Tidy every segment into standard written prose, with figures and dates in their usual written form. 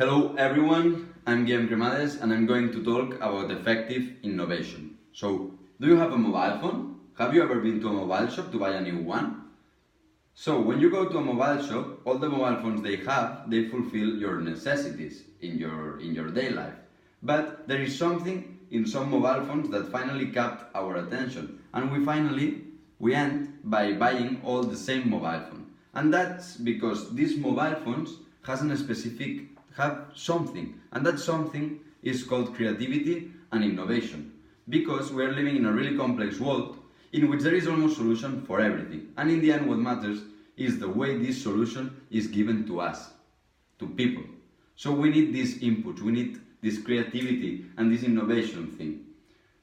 Hello everyone, I'm Guillem Cremades and I'm going to talk about effective innovation. So, do you have a mobile phone? Have you ever been to a mobile shop to buy a new one? So, when you go to a mobile shop, all the mobile phones they have, they fulfill your necessities in your day life. But there is something in some mobile phones that finally captured our attention, and we end by buying all the same mobile phone. And that's because these mobile phones have something, and that something is called creativity and innovation. Because we are living in a really complex world in which there is almost solution for everything. And in the end what matters is the way this solution is given to us, to people. So we need this input, we need this creativity and this innovation thing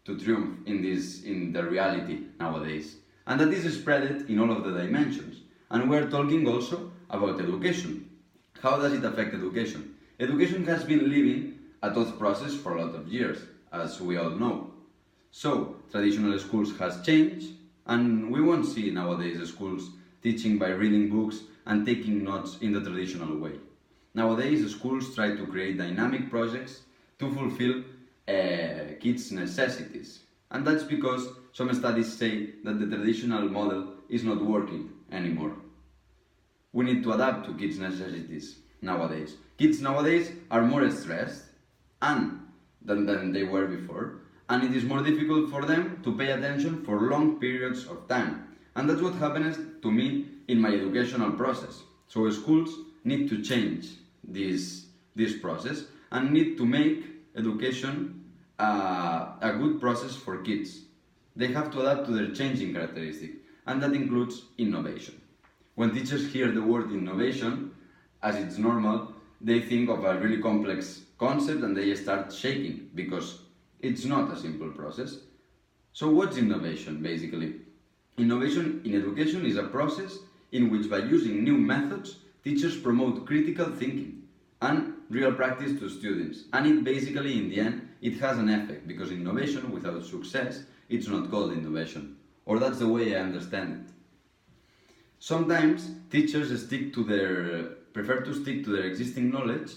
to triumph in the reality nowadays. And that is spread in all of the dimensions. And we're talking also about education. How does it affect education? Education has been living a thought process for a lot of years, as we all know. So, traditional schools has changed, and we won't see nowadays schools teaching by reading books and taking notes in the traditional way. Nowadays, schools try to create dynamic projects to fulfill kids' necessities. And that's because some studies say that the traditional model is not working anymore. We need to adapt to kids' necessities nowadays. Kids nowadays are more stressed than they were before, and it is more difficult for them to pay attention for long periods of time. And that's what happens to me in my educational process. So schools need to change this process and need to make education a good process for kids. They have to adapt to their changing characteristics, and that includes innovation. When teachers hear the word innovation, as it's normal, they think of a really complex concept and they start shaking because it's not a simple process. So what's innovation basically? Innovation in education is a process in which by using new methods, teachers promote critical thinking and real practice to students. And it basically, in the end, it has an effect because innovation without success, it's not called innovation. Or that's the way I understand it. Sometimes teachers prefer to stick to their existing knowledge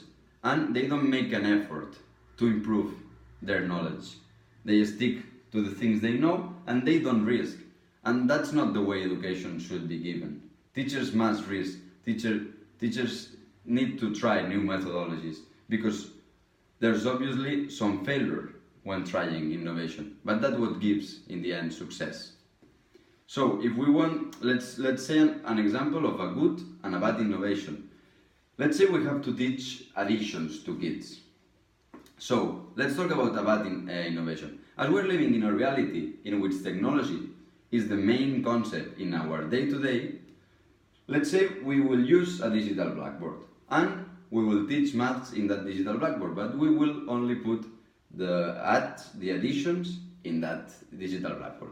and they don't make an effort to improve their knowledge. They stick to the things they know and they don't risk. And that's not the way education should be given. Teachers must risk. Teachers need to try new methodologies because there's obviously some failure when trying innovation. But that's what gives, in the end, success. So if we want, let's say an example of a good and a bad innovation. Let's say we have to teach additions to kids. So let's talk about a bad innovation. As we're living in a reality in which technology is the main concept in our day-to-day, let's say we will use a digital blackboard and we will teach maths in that digital blackboard, but we will only put the additions in that digital blackboard.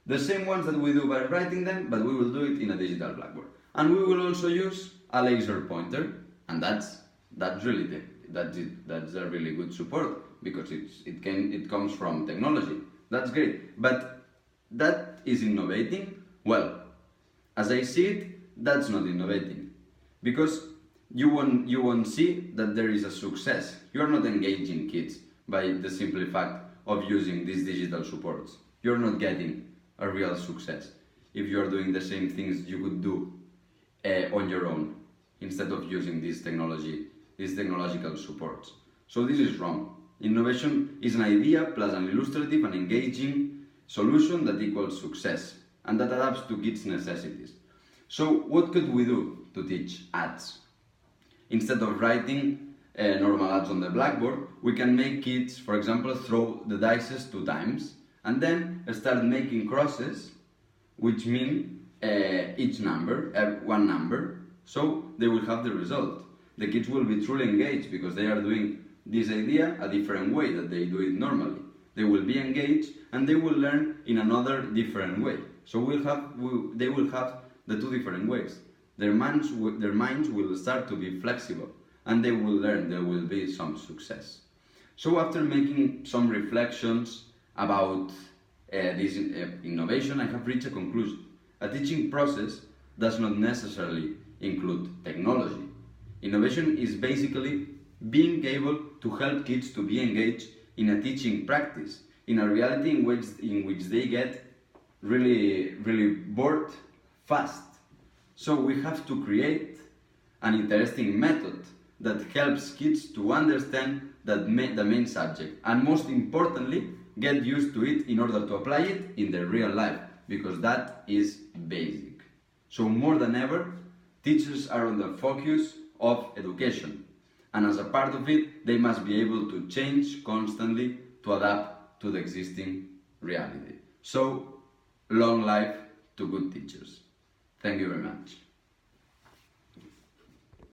The same ones that we do by writing them, but we will do it in a digital blackboard. And we will also use a laser pointer, and that's a really good support because it comes from technology. That's great. But that is innovating? Well, as I see it, that's not innovating. Because you won't see that there is a success. You are not engaging kids by the simple fact of using these digital supports. You're not getting a real success if you are doing the same things you could do on your own instead of using these technological supports. So this is wrong. Innovation is an idea plus an illustrative and engaging solution that equals success and that adapts to kids' necessities. So what could we do to teach ads? Instead of writing normal ads on the blackboard, we can make kids, for example, throw the dice 2 times and then start making crosses, which mean each number, one number, so they will have the result. The kids will be truly engaged because they are doing this idea a different way that they do it normally. They will be engaged and they will learn in another different way. So they will have the 2 different ways. Their minds will start to be flexible and they will learn, there will be some success. So after making some reflections about this innovation, I have reached a conclusion. A teaching process does not necessarily include technology. Innovation is basically being able to help kids to be engaged in a teaching practice, in a reality in which they get really bored fast. So we have to create an interesting method that helps kids to understand the main subject, and most importantly, get used to it in order to apply it in their real life, because that is basic. So more than ever, teachers are on the focus of education, and as a part of it, they must be able to change constantly to adapt to the existing reality. So, long life to good teachers. Thank you very much.